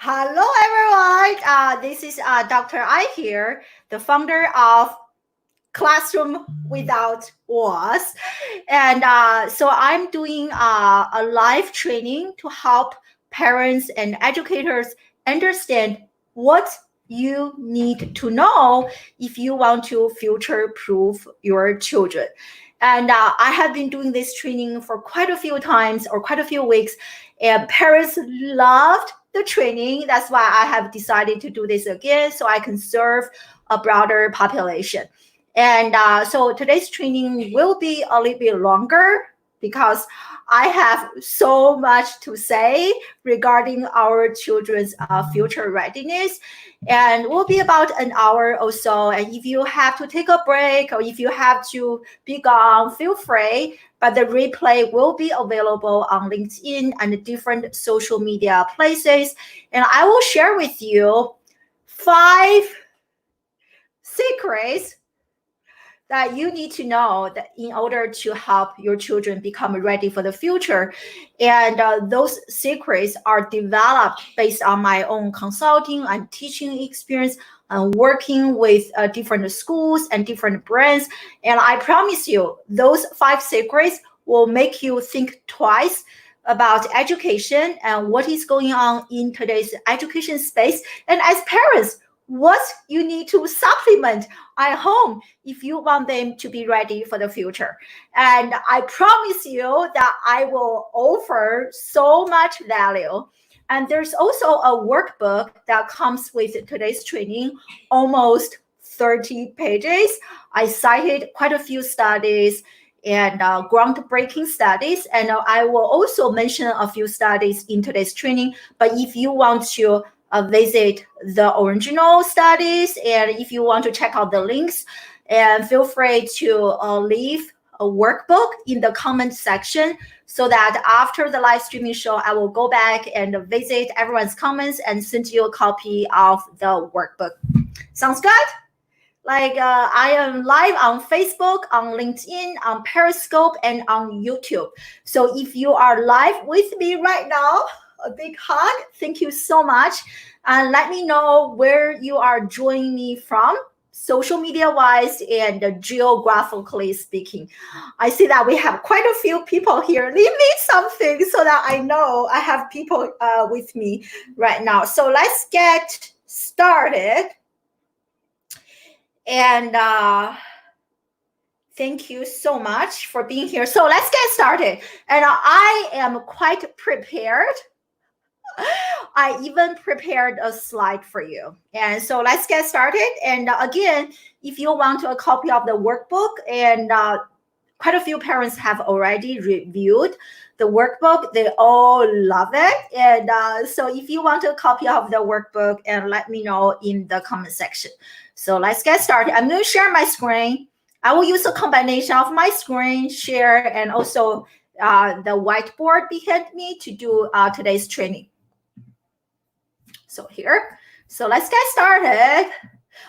Hello, everyone. This is Dr. I here, the founder of Classroom Without Walls. And so I'm doing a live training to help parents and educators understand what you need to know if you want to future-proof your children. And I have been doing this training for quite a few times or quite a few weeks, and parents loved the training. That's why I have decided to do this again so I can serve a broader population. And so today's training will be a little bit longer because I have so much to say regarding our children's future readiness. And will be about an hour or so. And if you have to take a break or if you have to be gone, feel free. But the replay will be available on LinkedIn and different social media places. And I will share with you 5 secrets that you need to know that in order to help your children become ready for the future. And those secrets are developed based on my own consulting and teaching experience and working with different schools and different brands. And I promise you, those 5 secrets will make you think twice about education and what is going on in today's education space. And as parents, what you need to supplement at home if you want them to be ready for the future. And I promise you that I will offer so much value. And there's also a workbook that comes with today's training, almost 30 pages. I cited quite a few studies and groundbreaking studies. And I will also mention a few studies in today's training. But if you want to visit the original studies, and if you want to check out the links, and feel free to leave a workbook in the comment section so that after the live streaming show, I will go back and visit everyone's comments and send you a copy of the workbook. Sounds good? Like I am live on Facebook, on LinkedIn, on Periscope, and on YouTube. So if you are live with me right now, a big hug. Thank you so much. And let me know where you are joining me from, social media wise and geographically speaking. I see that we have quite a few people here. Leave me something so that I know I have people with me right now. So let's get started. And thank you so much for being here. So let's get started. And I am quite prepared. I even prepared a slide for you. And so let's get started. And again, if you want a copy of the workbook, and quite a few parents have already reviewed the workbook, they all love it. And so if you want a copy of the workbook, and let me know in the comment section. So let's get started. I'm going to share my screen. I will use a combination of my screen share and also the whiteboard behind me to do today's training. So here, so let's get started.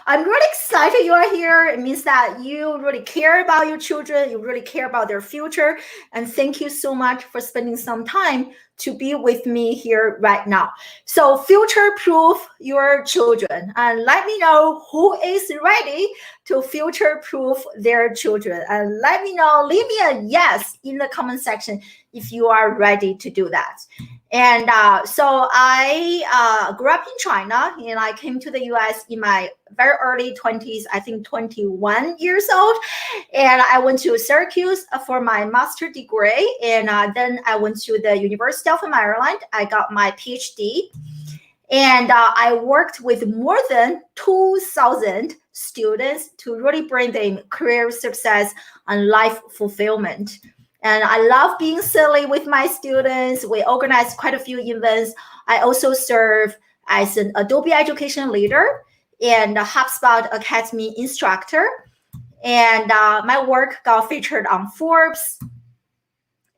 I'm really excited you are here. It means that you really care about your children. You really care about their future. And thank you so much for spending some time to be with me here right now. So future-proof your children. And let me know who is ready to future-proof their children. And let me know, leave me a yes in the comment section if you are ready to do that. And so I grew up in China, and I came to the US in my very early 20s, I think 21 years old. And I went to Syracuse for my master's degree. And then I went to the University of Maryland. I got my PhD. And I worked with more than 2,000 students to really bring them career success and life fulfillment. And I love being silly with my students. We organize quite a few events. I also serve as an Adobe education leader and a HubSpot Academy instructor. And my work got featured on Forbes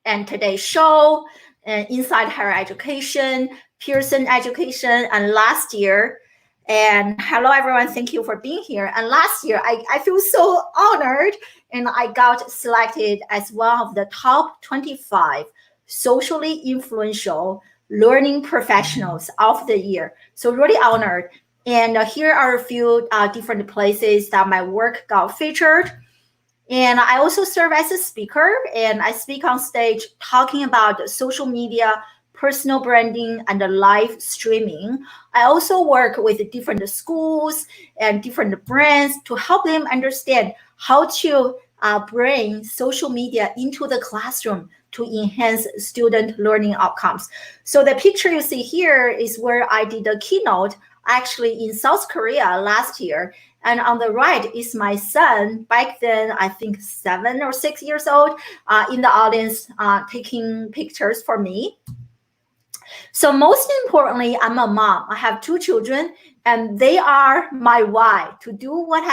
and Today's Show, and Inside Higher Education, Pearson Education, and last year. And hello, everyone. Thank you for being here. And last year, I feel so honored, and I got selected as one of the top 25 socially influential Learning Professionals of the Year. So really honored. And here are a few different places that my work got featured. And I also serve as a speaker, and I speak on stage talking about social media, personal branding, and live streaming. I also work with different schools and different brands to help them understand how to bring social media into the classroom to enhance student learning outcomes. So the picture you see here is where I did a keynote actually in South Korea last year. And on the right is my son, back then, I think 7 or 6 years old, in the audience taking pictures for me. So most importantly, I'm a mom. I have 2 children, and they are my why to do what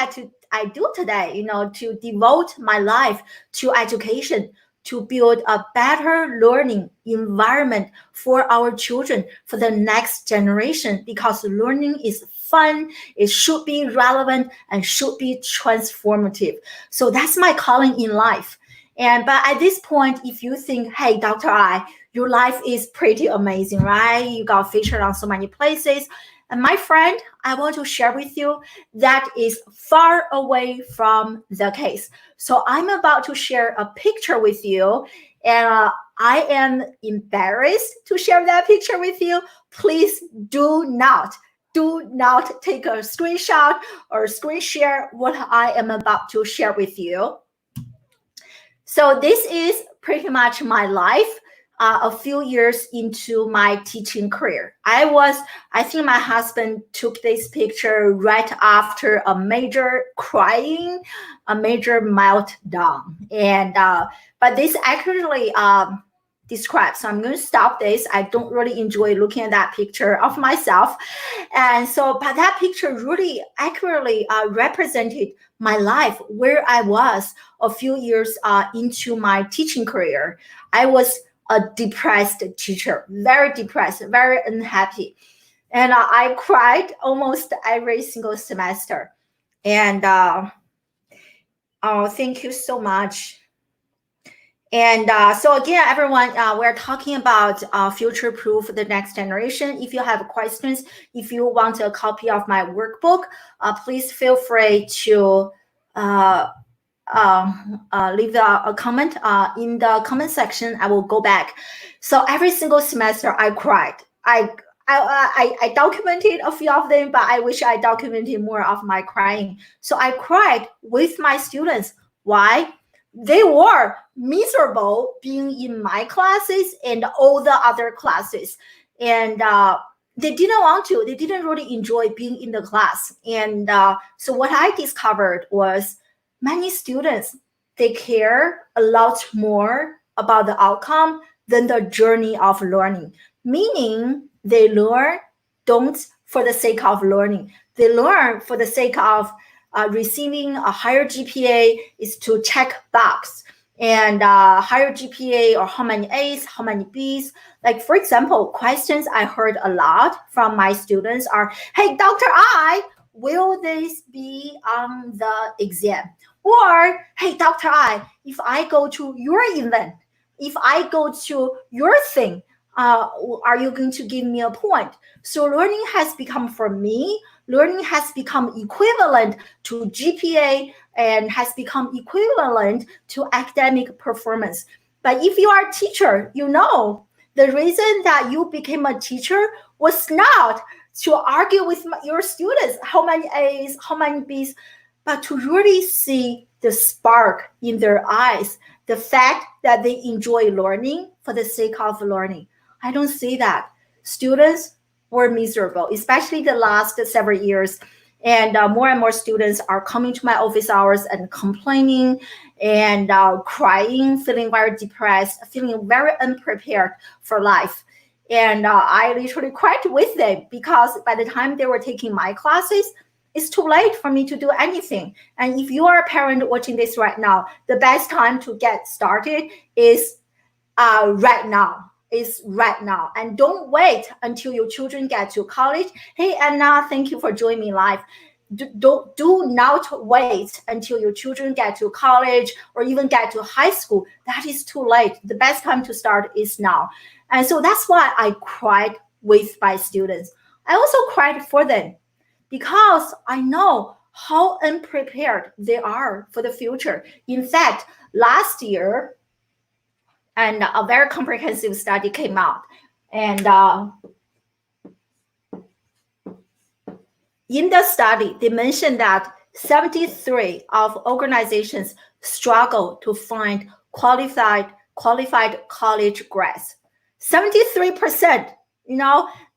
I do today, to devote my life to education, to build a better learning environment for our children, for the next generation, because learning is fun, it should be relevant, and should be transformative. So that's my calling in life. But at this point, if you think, hey, Dr. I, your life is pretty amazing, right? You got featured on so many places. And my friend, I want to share with you that is far away from the case. So I'm about to share a picture with you, and I am embarrassed to share that picture with you. Please do not take a screenshot or screen share what I am about to share with you. So this is pretty much my life. A few years into my teaching career. I think my husband took this picture right after a major crying, a major meltdown. But this accurately describes, so I'm going to stop this. I don't really enjoy looking at that picture of myself. And so, but that picture really accurately represented my life, where I was a few years into my teaching career. I was a depressed teacher, very depressed, very unhappy. And I cried almost every single semester. And thank you so much. And so again, everyone, we're talking about future-proof the next generation. If you have questions, if you want a copy of my workbook, please feel free to leave a comment in the comment section. I will go back. So every single semester I cried. I documented a few of them, but I wish I documented more of my crying. So I cried with my students. Why? They were miserable being in my classes and all the other classes. And they didn't want to. They didn't really enjoy being in the class. And so what I discovered was many students, they care a lot more about the outcome than the journey of learning. Meaning they learn don't for the sake of learning. They learn for the sake of receiving a higher GPA is to check box. And higher GPA or how many A's, how many B's. Like, for example, questions I heard a lot from my students are, hey, Dr. I, will this be on the exam? Or, hey, Dr. I, if I go to your event, if I go to your thing, are you going to give me a point? So learning has become, for me, learning has become equivalent to GPA and has become equivalent to academic performance. But if you are a teacher, you know, the reason that you became a teacher was not to argue with your students, how many A's, how many B's, but to really see the spark in their eyes, the fact that they enjoy learning for the sake of learning. I don't see that. Students were miserable, especially the last several years. And more students are coming to my office hours and complaining and crying, feeling very depressed, feeling very unprepared for life. And I literally cried with them because by the time they were taking my classes, it's too late for me to do anything. And if you are a parent watching this right now, the best time to get started is right now. And don't wait until your children get to college. Hey, Anna, thank you for joining me live. Do not wait until your children get to college or even get to high school. That is too late. The best time to start is now. And so that's why I cried with my students. I also cried for them because I know how unprepared they are for the future. In fact, last year, and a very comprehensive study came out. And in the study, they mentioned that 73 of organizations struggle to find qualified college grads. 73%,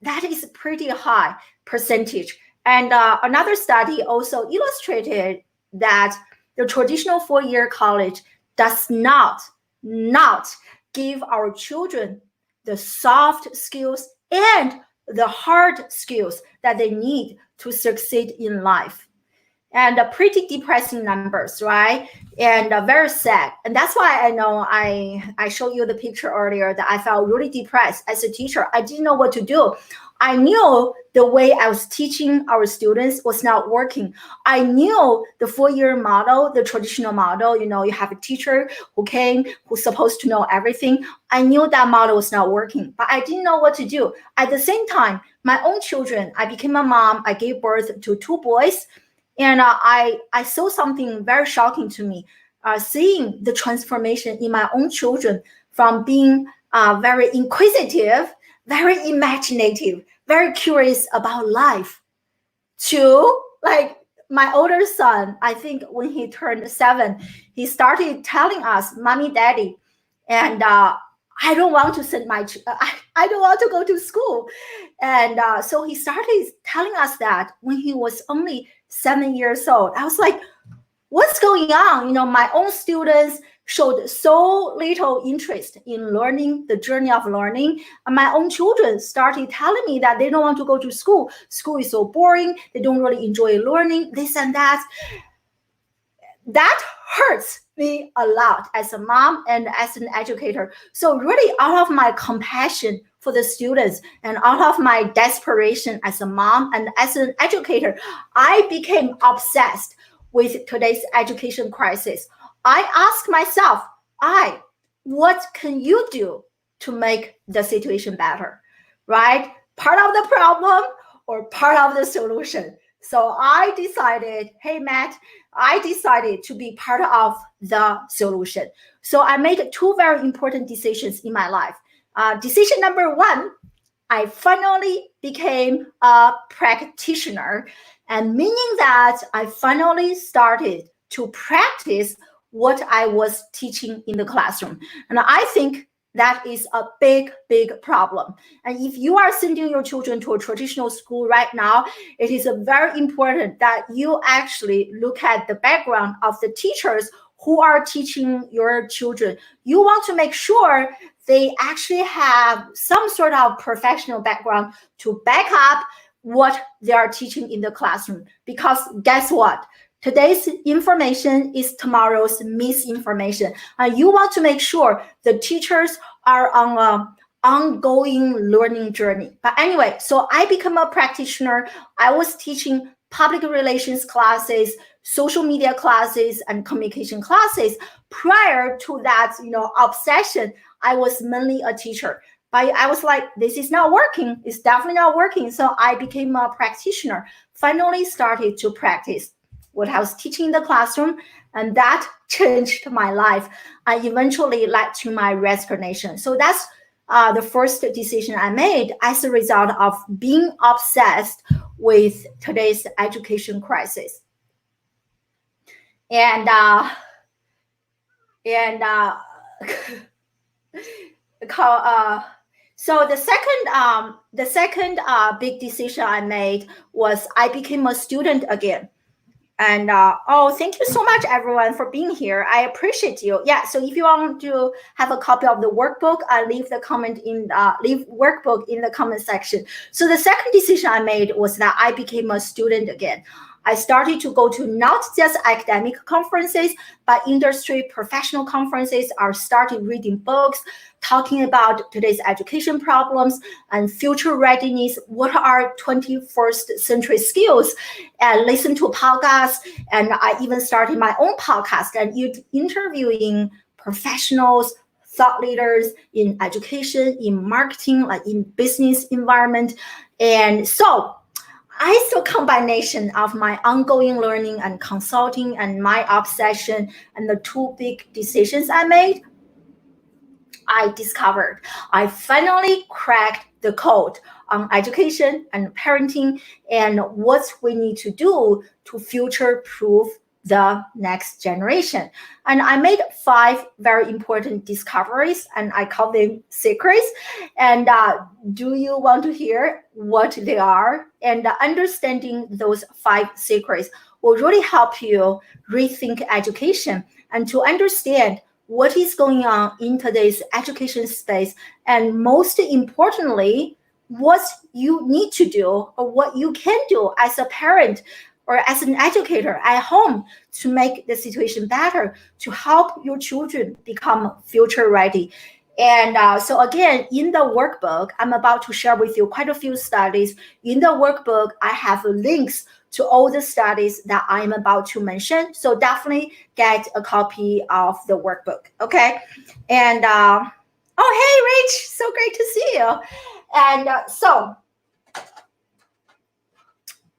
that is a pretty high percentage. And another study also illustrated that the traditional four-year college does not give our children the soft skills and the hard skills that they need to succeed in life. And pretty depressing numbers, right? And very sad. And that's why I know I showed you the picture earlier that I felt really depressed as a teacher. I didn't know what to do. I knew the way I was teaching our students was not working. I knew the four-year model, the traditional model, you have a teacher who's supposed to know everything. I knew that model was not working, but I didn't know what to do. At the same time, my own children, I became a mom. I gave birth to two boys. And I saw something very shocking to me, seeing the transformation in my own children from being very inquisitive, very imaginative, very curious about life, to like my older son. I think when he turned 7, he started telling us, "Mommy, Daddy," and I don't want to send I don't want to go to school. And so he started telling us that when he was only 7 years old. I was like, what's going on? My own students showed so little interest in learning, the journey of learning. And my own children started telling me that they don't want to go to school. School is so boring. They don't really enjoy learning, this and that. That hurts me a lot as a mom and as an educator. So really, out of my compassion for the students and out of my desperation as a mom and as an educator, I became obsessed with today's education crisis. I asked myself, what can you do to make the situation better, right? Part of the problem or part of the solution? So I decided, hey, Matt, I decided to be part of the solution. So I made 2 very important decisions in my life. Decision number 1, I finally became a practitioner, and meaning that I finally started to practice what I was teaching in the classroom. And I think that is a big, big problem. And if you are sending your children to a traditional school right now, it is very important that you actually look at the background of the teachers who are teaching your children. You want to make sure they actually have some sort of professional background to back up what they are teaching in the classroom. Because guess what? Today's information is tomorrow's misinformation. You want to make sure the teachers are on an ongoing learning journey. But anyway, so I became a practitioner. I was teaching public relations classes, social media classes, and communication classes. Prior to that, obsession, I was mainly a teacher. But I was like, this is not working. It's definitely not working. So I became a practitioner, finally started to practice what I was teaching in the classroom, and that changed my life and eventually led to my resignation. So that's the first decision I made as a result of being obsessed with today's education crisis. And so the second big decision I made was I became a student again. And thank you so much, everyone, for being here. I appreciate you. Yeah, so if you want to have a copy of the workbook, leave workbook in the comment section. So the second decision I made was that I became a student again. I started to go to not just academic conferences, but industry professional conferences. I started reading books, talking about today's education problems and future readiness. What are 21st century skills? And listen to podcasts. And I even started my own podcast and interviewing professionals, thought leaders in education, in marketing, like in business environment. And so I saw combination of my ongoing learning and consulting and my obsession and the two big decisions I made. I discovered I finally cracked the code on education and parenting and what we need to do to future proof the next generation. And I made 5 very important discoveries and I call them secrets. And do you want to hear what they are? And understanding those 5 secrets will really help you rethink education and to understand what is going on in today's education space, and most importantly, what you need to do or what you can do as a parent or as an educator at home to make the situation better, to help your children become future ready. And so again, in the workbook, I'm about to share with you quite a few studies. In the workbook, I have links to all the studies that I'm about to mention. So definitely get a copy of the workbook, okay? And, oh, hey, Rich, so great to see you. And so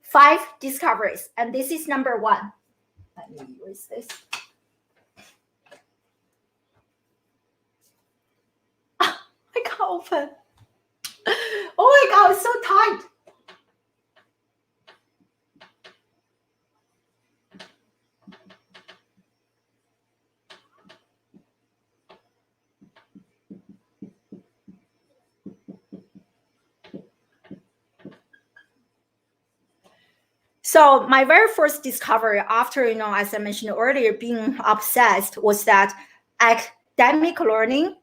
5 discoveries, and this is number 1. Let me erase this. I can't open. Oh my God, it's so tight. So my very first discovery after, as I mentioned earlier, being obsessed was that academic learning.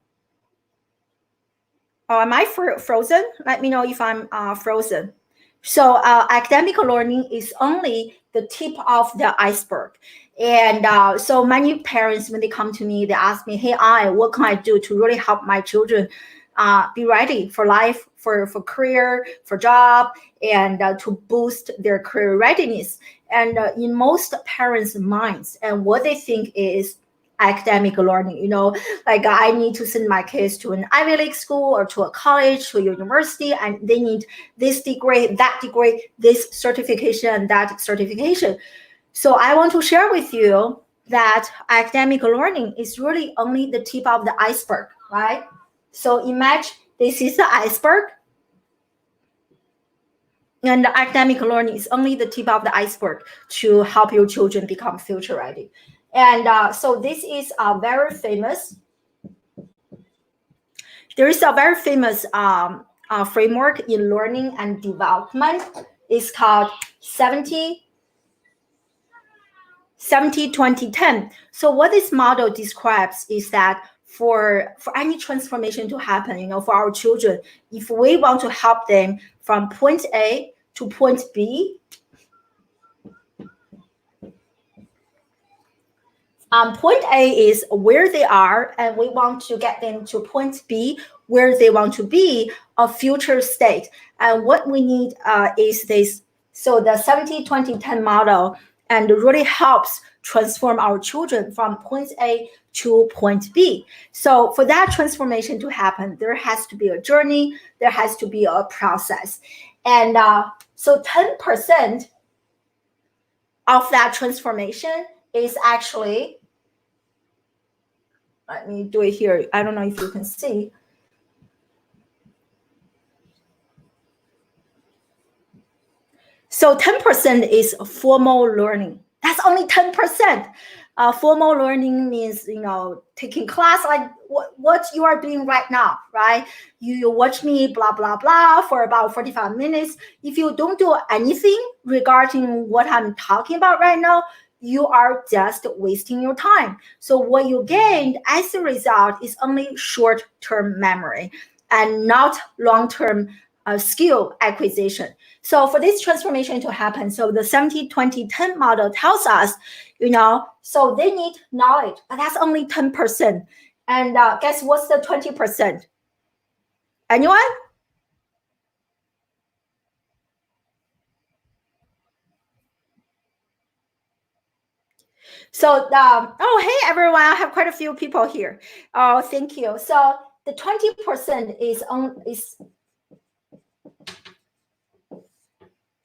Oh, am I frozen? Let me know if I'm frozen. So academic learning is only the tip of the iceberg. And so many parents, when they come to me, they ask me, hey, what can I do to really help my children be ready for life, for career, for job, and to boost their career readiness. And in most parents' minds, and what they think is academic learning, like I need to send my kids to an Ivy League school or to a college, to a university, and they need this degree, that degree, this certification, and that certification. So I want to share with you that academic learning is really only the tip of the iceberg, right? So imagine this is the iceberg, and the academic learning is only the tip of the iceberg to help your children become future ready. And so this is a very famous, there is a very famous framework in learning and development. It's called 70-20-10. So what this model describes is that for any transformation to happen, for our children, if we want to help them from point A to point B, point A is where they are, and we want to get them to point B, where they want to be, a future state. And what we need is this. So the 70-20-10 model, and really helps transform our children from point A to point B. So for that transformation to happen, there has to be a journey, there has to be a process. And so 10% of that transformation is actually, let me do it here. I don't know if you can see. So 10% is formal learning. That's only 10%. Formal learning means, taking class like what you are doing right now, right? You watch me, blah, blah, blah, for about 45 minutes. If you don't do anything regarding what I'm talking about right now, you are just wasting your time. So what you gained as a result is only short-term memory and not long-term skill acquisition. So for this transformation to happen, so the 70-20-10 model tells us, so they need knowledge, but that's only 10%. And guess what's the 20%? Anyone? So, oh, hey, everyone. I have quite a few people here. Oh, thank you. So the 20%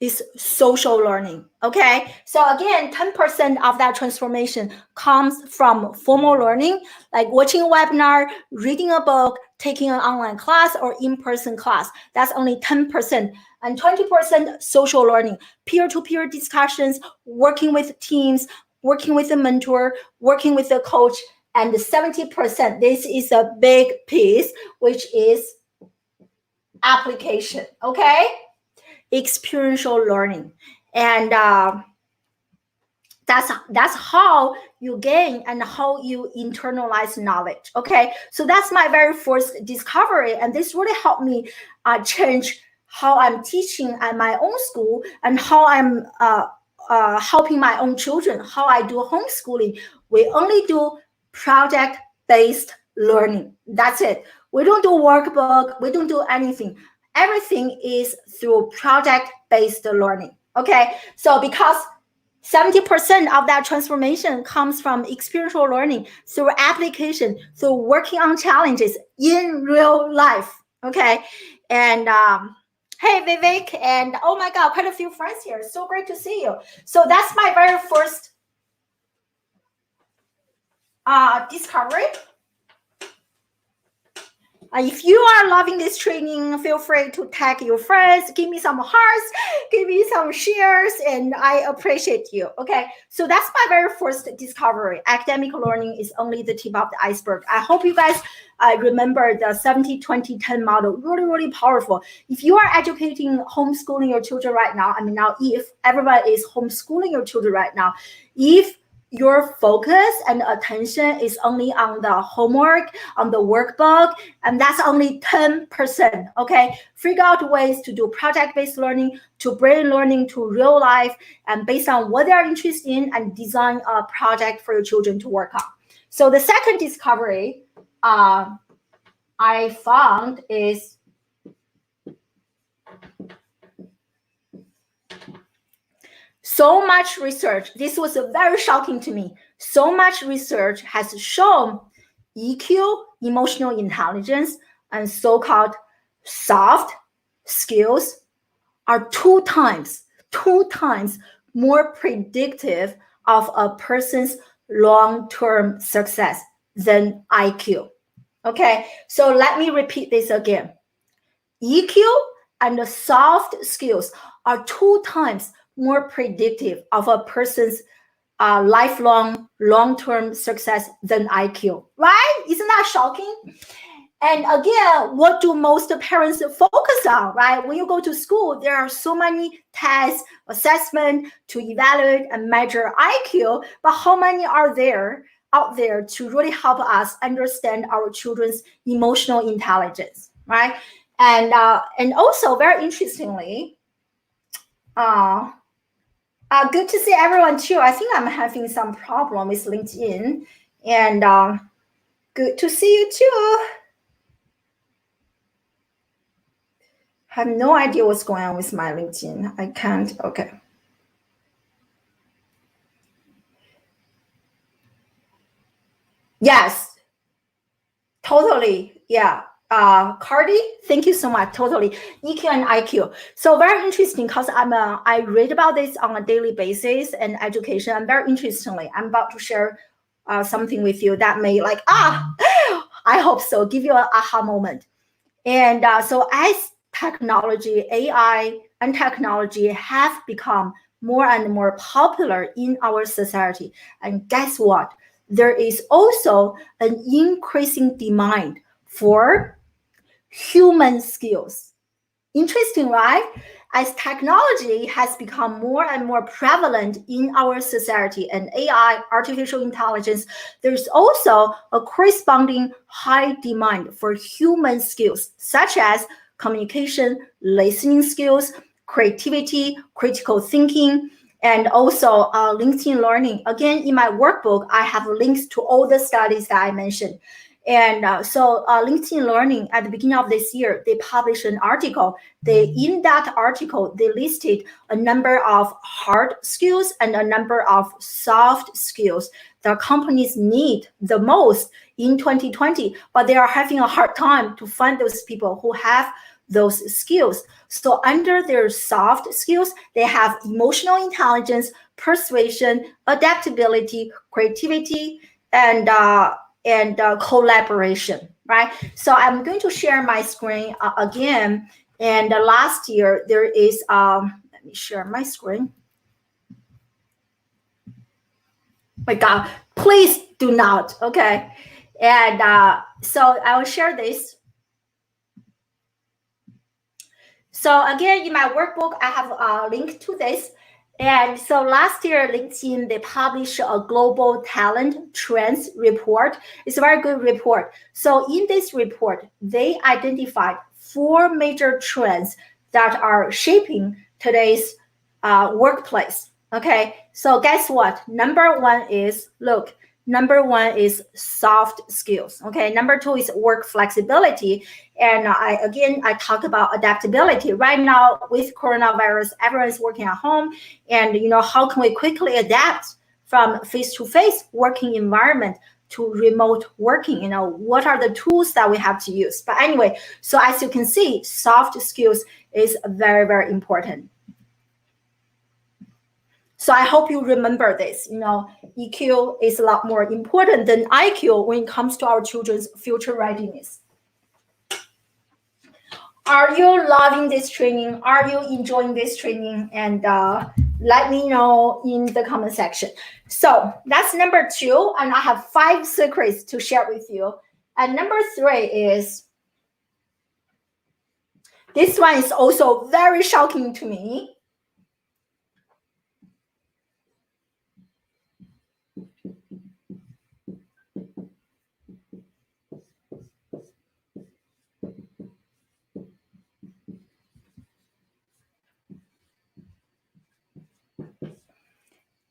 is social learning. Okay. So again, 10% of that transformation comes from formal learning, like watching a webinar, reading a book, taking an online class or in-person class. That's only 10%. And 20% social learning, peer-to-peer discussions, working with teams, working with a mentor, working with a coach. And 70%, this is a big piece, which is application. Okay. Experiential learning, and that's how you gain and how you internalize knowledge. Okay, so that's my very first discovery, and this really helped me change how I'm teaching at my own school and how I'm helping my own children, how I do homeschooling. We only do project-based learning. That's it. We don't do workbook, we don't do anything. Everything is through project-based learning. Okay, so because 70% of that transformation comes from experiential learning through application, through working on challenges in real life. Okay, and hey Vivek, and oh my God, quite a few friends here. So great to see you. So that's my very first discovery. If you are loving this training, feel free to tag your friends, give me some hearts, give me some shares, and I appreciate you. Okay, so that's my very first discovery. Academic learning is only the tip of the iceberg. I hope you guys remember the 70-20-10 model. Really, really powerful. If you are educating, homeschooling your children right now, I mean, now if everybody is homeschooling your children right now, if your focus and attention is only on the homework, on the workbook, and that's only 10%, okay? Figure out ways to do project-based learning, to bring learning to real life, and based on what they're interested in, and design a project for your children to work on. So the second discovery I found is so much research. This was very shocking to me. So much research has shown EQ, emotional intelligence, and so-called soft skills are two times more predictive of a person's long-term success than IQ. Okay, so let me repeat this again. EQ and the soft skills are two times more predictive of a person's lifelong, long-term success than IQ, right? Isn't that shocking? And again, what do most parents focus on, right? When you go to school, there are so many tests, assessment to evaluate and measure IQ, but how many are there out there to really help us understand our children's emotional intelligence, right? And also, very interestingly, good to see everyone too. I think I'm having some problem with LinkedIn, and good to see you too. I have no idea what's going on with my LinkedIn. I can't. Okay. Yes, totally. Yeah. Cardi, thank you so much. Totally. EQ and IQ. So very interesting because I read about this on a daily basis and education. And very interestingly, I'm about to share something with you that may I hope so, give you an aha moment. And so as technology, AI and technology have become more and more popular in our society. And guess what? There is also an increasing demand for human skills. Interesting, right? As technology has become more and more prevalent in our society and AI, artificial intelligence, there's also a corresponding high demand for human skills, such as communication, listening skills, creativity, critical thinking, and also LinkedIn learning. Again, in my workbook, I have links to all the studies that I mentioned. And so LinkedIn Learning at the beginning of this year, they published an article. In that article, they listed a number of hard skills and a number of soft skills that companies need the most in 2020, but they are having a hard time to find those people who have those skills. So under their soft skills, they have emotional intelligence, persuasion, adaptability, creativity, and collaboration, right? So I'm going to share my screen again. And last year there is, let me share my screen. My God, please do not, okay? And so I will share this. So again, in my workbook, I have a link to this. And so last year, LinkedIn, they published a global talent trends report. It's a very good report. So in this report, they identified 4 major trends that are shaping today's workplace. Okay, so guess what? Number 1 is, look, number 1 is soft skills. Okay, number 2 is work flexibility. And I talk about adaptability. Right now with coronavirus, everyone's working at home, and how can we quickly adapt from face-to-face working environment to remote working? What are the tools that we have to use? But anyway, so as you can see, soft skills is very, very important. So I hope you remember this. EQ is a lot more important than IQ when it comes to our children's future readiness. Are you loving this training? Are you enjoying this training? And let me know in the comment section. So that's number 2. And I have 5 secrets to share with you. And number 3 is, this one is also very shocking to me.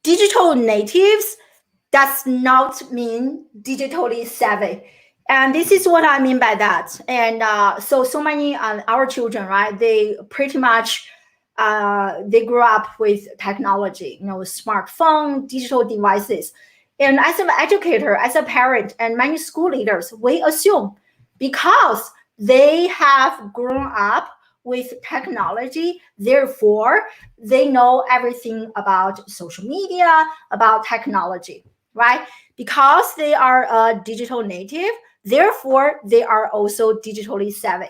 Digital natives does not mean digitally savvy. And this is what I mean by that. And so many our children, right, they pretty much they grew up with technology, smartphone, digital devices. And as an educator, as a parent, and many school leaders, we assume because they have grown up with technology, therefore they know everything about social media, about technology, right? Because they are a digital native, therefore they are also digitally savvy.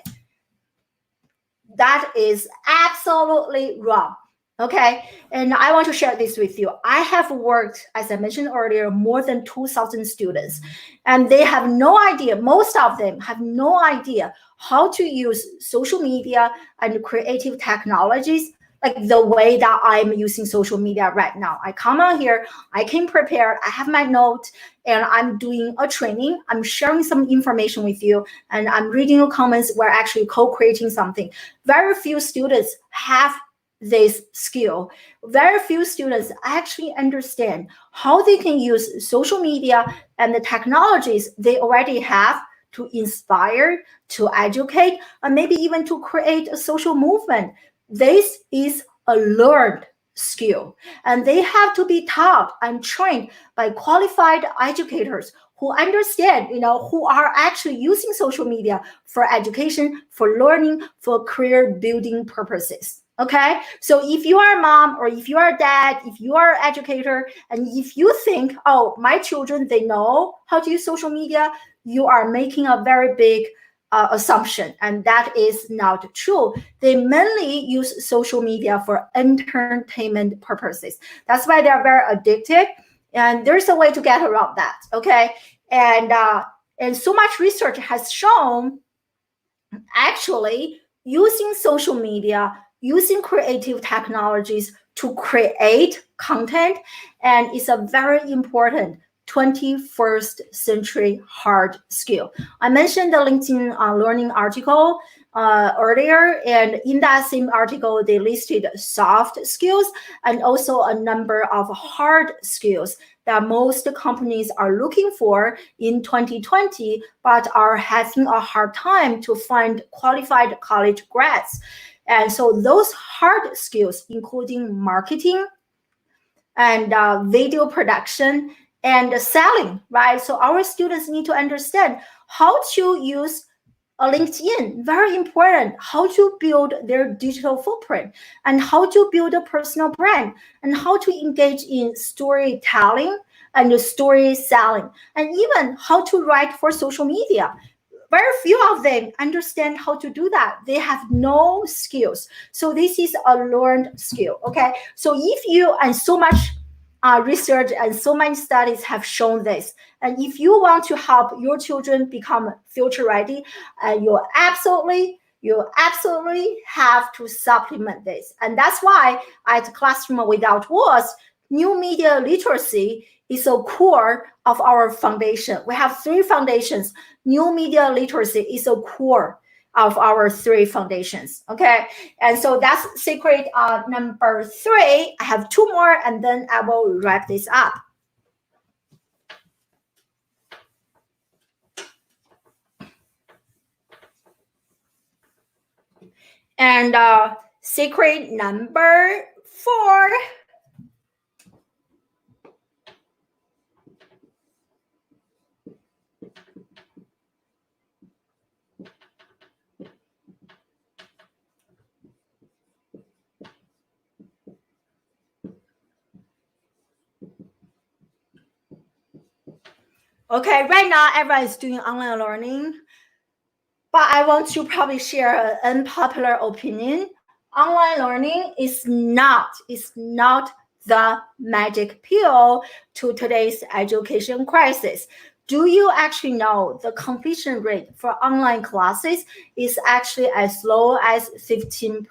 That is absolutely wrong. Okay, and I want to share this with you. I have worked, as I mentioned earlier, more than 2,000 students, and they have no idea, most of them have no idea how to use social media and creative technologies like the way that I'm using social media right now. I come on here, I came prepared, I have my note, and I'm doing a training. I'm sharing some information with you, and I'm reading your comments. We're actually co-creating something. Very few students have this skill. Very few students actually understand how they can use social media and the technologies they already have to inspire, to educate, and maybe even to create a social movement. This is a learned skill, and they have to be taught and trained by qualified educators who understand, who are actually using social media for education, for learning, for career building purposes. Okay, so if you are a mom, or if you are a dad, if you are an educator, and if you think, oh, my children, they know how to use social media, you are making a very big assumption, and that is not true. They mainly use social media for entertainment purposes. That's why they are very addicted, and there's a way to get around that. Okay, and so much research has shown actually using social media, using creative technologies to create content, and it's a very important 21st century hard skill. I mentioned the LinkedIn learning article earlier, and in that same article, they listed soft skills and also a number of hard skills that most companies are looking for in 2020, but are having a hard time to find qualified college grads. And so those hard skills, including marketing and video production and selling, right? So our students need to understand how to use a LinkedIn, very important, how to build their digital footprint and how to build a personal brand and how to engage in storytelling and story selling, and even how to write for social media. Very few of them understand how to do that. They have no skills. So this is a learned skill, okay? So if you, and so much research and so many studies have shown this. And if you want to help your children become future ready, you absolutely have to supplement this. And that's why at Classroom Without Walls, new media literacy is a core of our foundation. We have 3 foundations. New media literacy is a core of our 3 foundations, okay? And so that's secret number 3. I have 2 more, and then I will wrap this up. And secret number 4. Okay, right now everyone is doing online learning, but I want to probably share an unpopular opinion. Online learning is not the magic pill to today's education crisis. Do you actually know the completion rate for online classes is actually as low as 15%,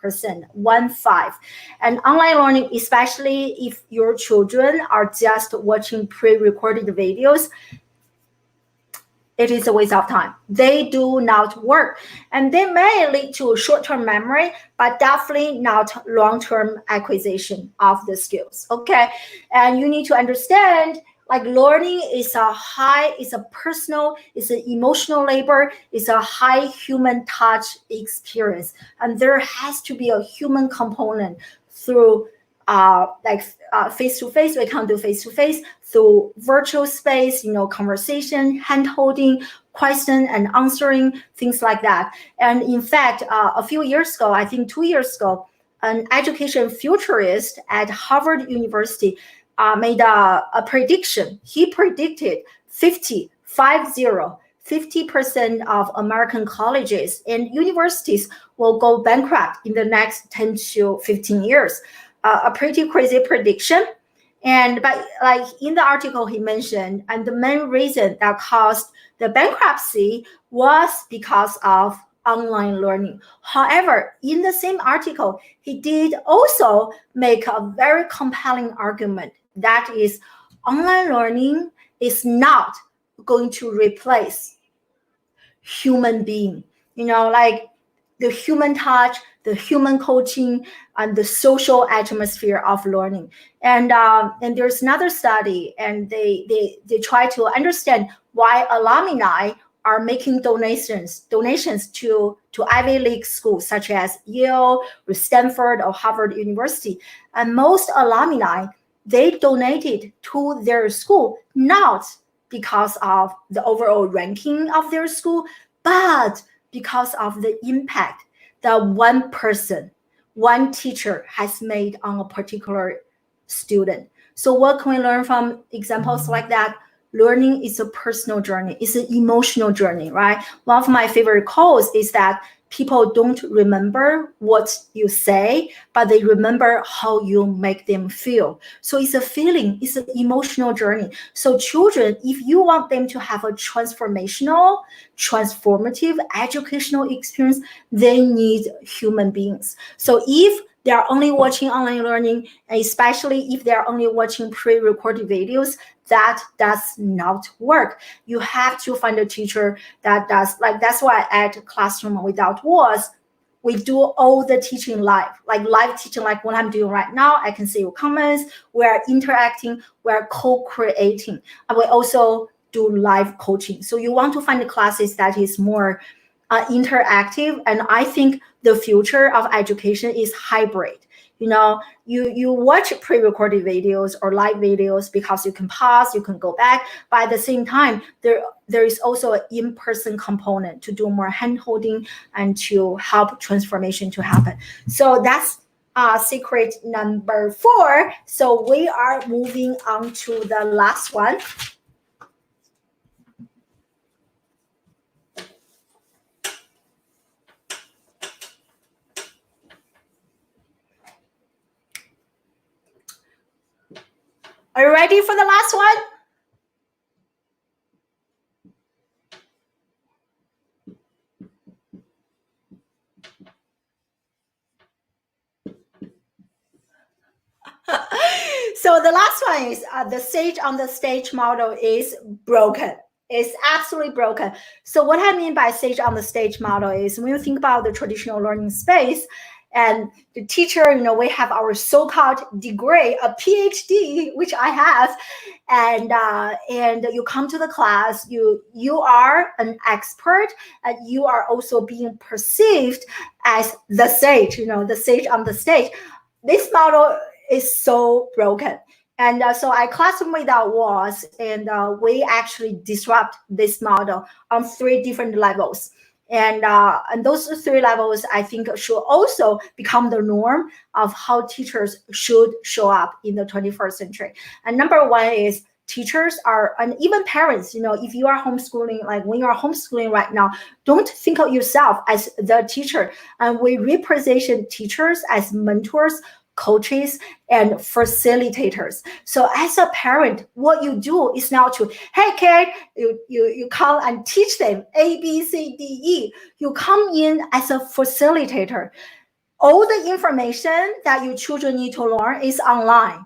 1-5. And online learning, especially if your children are just watching pre-recorded videos, it is a waste of time. They do not work. And they may lead to short-term memory, but definitely not long-term acquisition of the skills, okay? And you need to understand, like, learning is a personal, it's an emotional labor, it's a high human touch experience. And there has to be a human component through face-to-face. We can't do face-to-face, through virtual space, conversation, hand-holding, question and answering, things like that. And in fact, a few years ago, I think 2 years ago, an education futurist at Harvard University made a prediction. He predicted 50% of American colleges and universities will go bankrupt in the next 10 to 15 years. A pretty crazy prediction. But like in the article he mentioned, and the main reason that caused the bankruptcy was because of online learning. However, in the same article, he did also make a very compelling argument. That is, online learning is not going to replace human being, like the human touch, the human coaching, and the social atmosphere of learning. And there's another study, and they try to understand why alumni are making donations to Ivy League schools such as Yale or Stanford or Harvard University. And most alumni, they donated to their school not because of the overall ranking of their school, but because of the impact that one person, one teacher has made on a particular student. So what can we learn from examples like that? Learning is a personal journey. It's an emotional journey, right? One of my favorite quotes is that people don't remember what you say, but they remember how you make them feel. So it's a feeling, it's an emotional journey. So children, if you want them to have a transformative, educational experience, they need human beings. So if they're only watching online learning, especially if they're only watching pre-recorded videos, that does not work. You have to find a teacher that does. Like, that's why at Classroom Without Walls, we do all the teaching live, like live teaching, like what I'm doing right now. I can see your comments. We're interacting. We're co-creating. And we also do live coaching. So you want to find the classes that is more interactive. And I think the future of education is hybrid. You know, you watch pre-recorded videos or live videos because you can pause, you can go back, but at the same time, there is also an in-person component to do more hand-holding and to help transformation to happen. So that's secret number 4. So we are moving on to the last one. Are you ready for the last one? So the last one is the sage on the stage model is broken. It's absolutely broken. So what I mean by sage on the stage model is when you think about the traditional learning space and the teacher, you know, we have our so-called degree, a PhD, which I have, and you come to the class, you are an expert, and you are also being perceived as the sage, you know, the sage on the stage. This model is so broken. And so I Classroom Without Walls, and we actually disrupt this model on 3 different levels. And those 3 levels, I think, should also become the norm of how teachers should show up in the 21st century. And number 1 is teachers are, and even parents, you know, if you are homeschooling, like when you are homeschooling right now, don't think of yourself as the teacher. And we represent teachers as mentors, coaches, and facilitators. So as a parent, what you do is now to, hey kid, you come and teach them A, B, C, D, E. You come in as a facilitator. All the information that your children need to learn is online.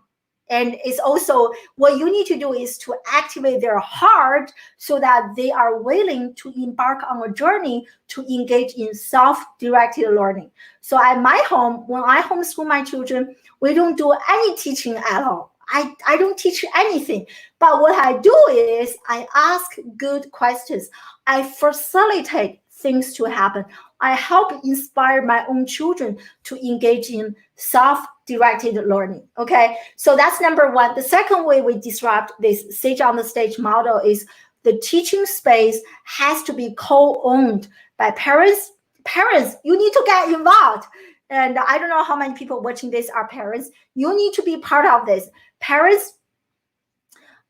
And it's also what you need to do is to activate their heart so that they are willing to embark on a journey to engage in self-directed learning. So at my home, when I homeschool my children, we don't do any teaching at all. I don't teach anything. But what I do is I ask good questions. I facilitate things to happen. I help inspire my own children to engage in self-directed learning. Okay, so that's number 1. The second way we disrupt this sage on the stage model is the teaching space has to be co-owned by parents. Parents, you need to get involved. And I don't know how many people watching this are parents. You need to be part of this. Parents,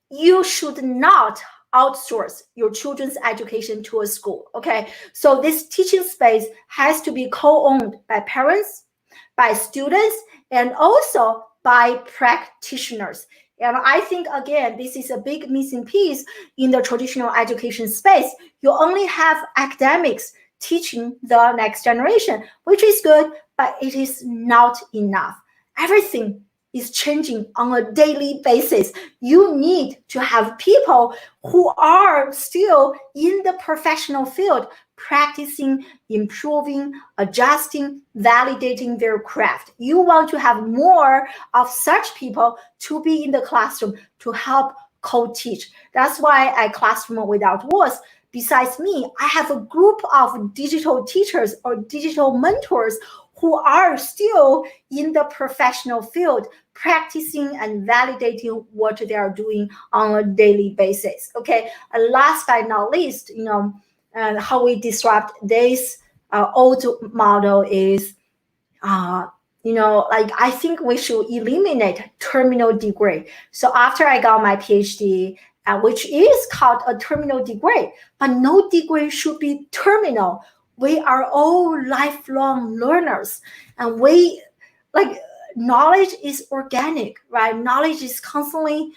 you should not outsource your children's education to a school. Okay, so this teaching space has to be co-owned by parents, by students, and also by practitioners. And I think, again, this is a big missing piece in the traditional education space. You only have academics teaching the next generation, which is good, but it is not enough. Everything is changing on a daily basis. You need to have people who are still in the professional field, practicing, improving, adjusting, validating their craft. You want to have more of such people to be in the classroom to help co-teach. That's why at Classroom Without Walls, besides me, I have a group of digital teachers or digital mentors who are still in the professional field, practicing and validating what they are doing on a daily basis. Okay, and last but not least, you know, how we disrupt this old model is, you know, like I think we should eliminate terminal degree. So after I got my PhD, which is called a terminal degree, but no degree should be terminal. We are all lifelong learners, and we, like, knowledge is organic, right? Knowledge is constantly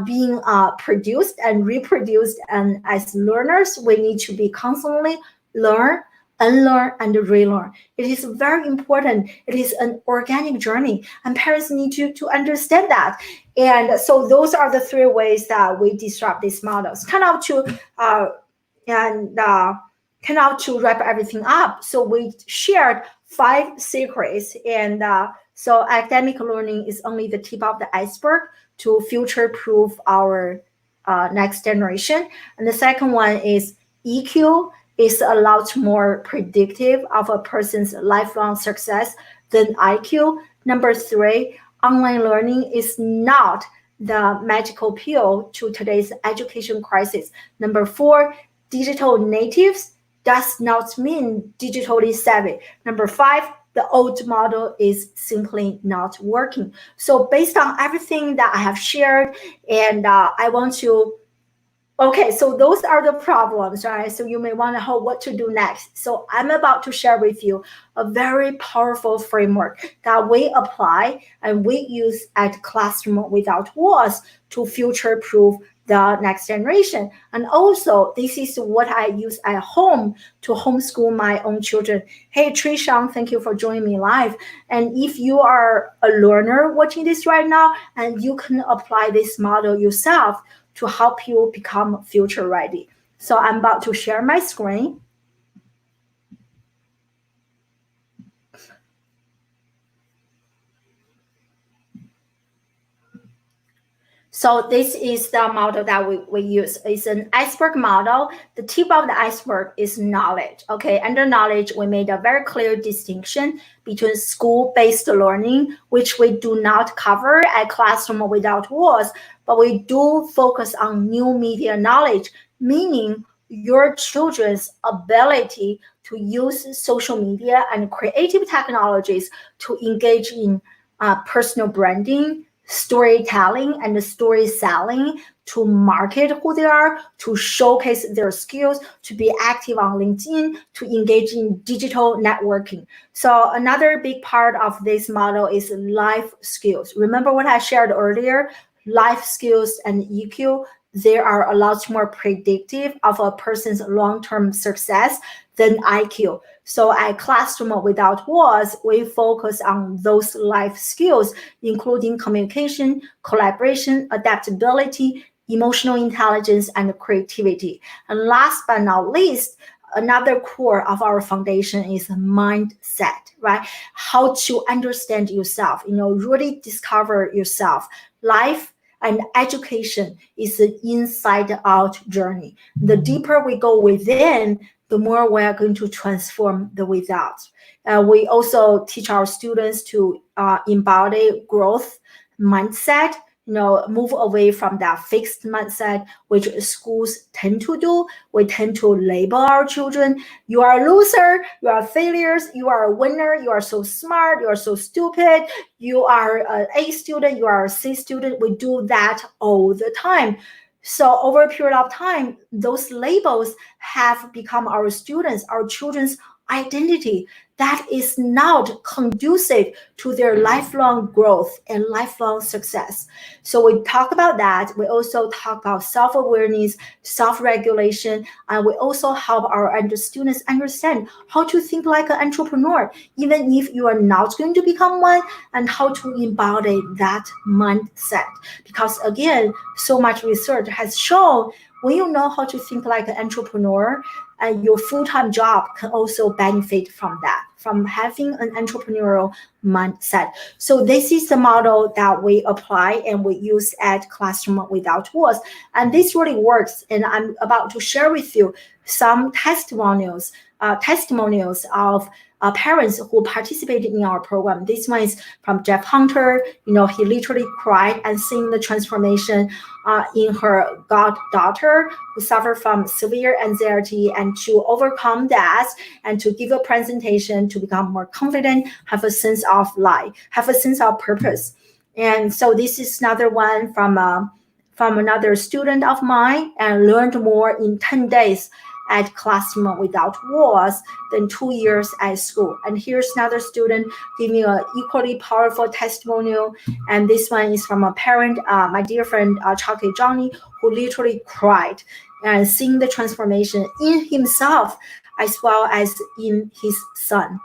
being produced and reproduced, and as learners, we need to be constantly learn, unlearn and relearn. It is very important. It is an organic journey, and parents need to understand that. And so those are the three ways that we disrupt these models. And kind of to wrap everything up. So we shared 5 secrets, and so academic learning is only the tip of the iceberg to future-proof our next generation. And the second one is EQ is a lot more predictive of a person's lifelong success than IQ. Number 3, online learning is not the magical pill to today's education crisis. Number 4, digital natives does not mean digitally savvy. Number 5, the old model is simply not working. So based on everything that I have shared, and I want to, okay, so those are the problems, right? So you may want to know what to do next. So I'm about to share with you a very powerful framework that we apply and we use at Classroom Without Walls to future-proof the next generation. And also, this is what I use at home to homeschool my own children. Hey, Trishan, thank you for joining me live. And if you are a learner watching this right now, and you can apply this model yourself to help you become future ready. So I'm about to share my screen. So this is the model that we use. It's an iceberg model. The tip of the iceberg is knowledge. Okay, under knowledge, we made a very clear distinction between school-based learning, which we do not cover at Classroom Without Walls, but we do focus on new media knowledge, meaning your children's ability to use social media and creative technologies to engage in personal branding, storytelling, and story selling, to market who they are, to showcase their skills, to be active on LinkedIn, to engage in digital networking. So another big part of this model is life skills. Remember what I shared earlier? Life skills and EQ, they are a lot more predictive of a person's long-term success than IQ. So at Classroom Without Walls, we focus on those life skills, including communication, collaboration, adaptability, emotional intelligence, and creativity. And last but not least, another core of our foundation is mindset, right? How to understand yourself, really discover yourself. Life and education is an inside-out journey. The deeper we go within, the more we are going to transform the without. We also teach our students to embody growth mindset, move away from that fixed mindset, which schools tend to do. We tend to label our children. You are a loser, you are failures, you are a winner, you are so smart, you are so stupid, you are an A student, you are a C student. We do that all the time. So over a period of time, those labels have become our children's identity. That is not conducive to their lifelong growth and lifelong success. So we talk about that. We also talk about self-awareness, self-regulation, and we also help our students understand how to think like an entrepreneur, even if you are not going to become one, and how to embody that mindset. Because again, so much research has shown when you know how to think like an entrepreneur, and your full-time job can also benefit from that, from having an entrepreneurial mindset. So this is the model that we apply and we use at Classroom Without Walls. And this really works. And I'm about to share with you some testimonials of parents who participated in our program. This one is from Jeff Hunter. He literally cried and seeing the transformation in her goddaughter who suffered from severe anxiety, and to overcome that and to give a presentation to become more confident, have a sense of life, have a sense of purpose. And so this is another one from another student of mine, and learned more in 10 days at Classroom Without Walls than 2 years at school. And here's another student giving an equally powerful testimonial. And this one is from a parent, my dear friend, Chucky Johnny, who literally cried. and seeing the transformation in himself as well as in his son.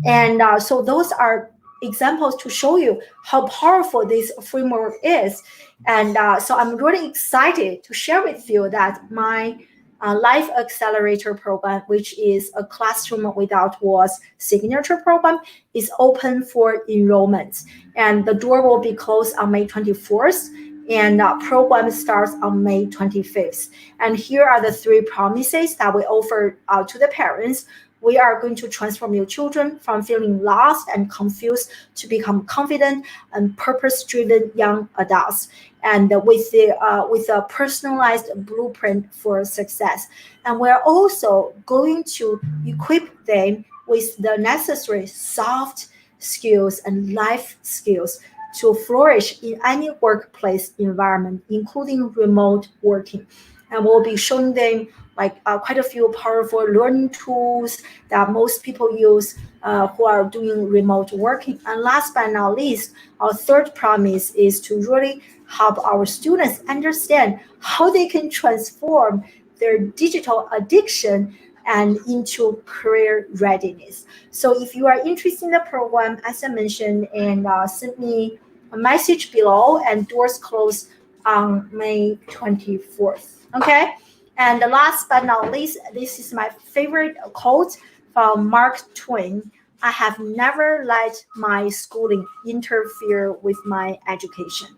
And so those are examples to show you how powerful this framework is. And so I'm really excited to share with you that my Life Accelerator program, which is a classroom without walls signature program, is open for enrollment. And the door will be closed on May 24th. And program starts on May 25th. And here are the 3 promises that we offer to the parents. We are going to transform your children from feeling lost and confused to become confident and purpose-driven young adults, and with a personalized blueprint for success. And we're also going to equip them with the necessary soft skills and life skills to flourish in any workplace environment, including remote working. And we'll be showing them quite a few powerful learning tools that most people use who are doing remote working. And last but not least, our 3rd promise is to really help our students understand how they can transform their digital addiction and into career readiness. So if you are interested in the program, as I mentioned, and send me a message below, and doors close on May 24th. Okay. And the last but not least, this is my favorite quote from Mark Twain. I have never let my schooling interfere with my education.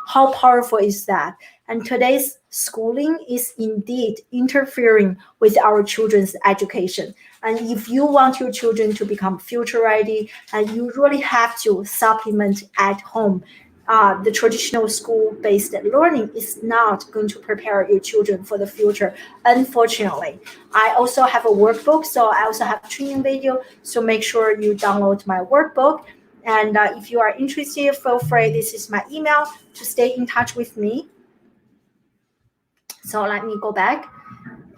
How powerful is that? And today's schooling is indeed interfering with our children's education. And if you want your children to become future ready, and you really have to supplement at home. The traditional school-based learning is not going to prepare your children for the future, unfortunately. I also have a workbook, so I also have training video, so make sure you download my workbook. And if you are interested, feel free, this is my email, to stay in touch with me. So let me go back.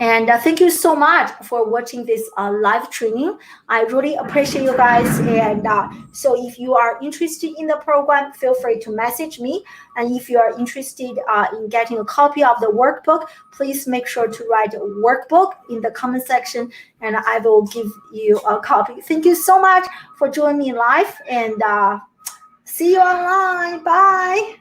And thank you so much for watching this live training. I really appreciate you guys. And so if you are interested in the program, feel free to message me. And if you are interested in getting a copy of the workbook, please make sure to write workbook in the comment section, and I will give you a copy. Thank you so much for joining me live, and see you online. Bye.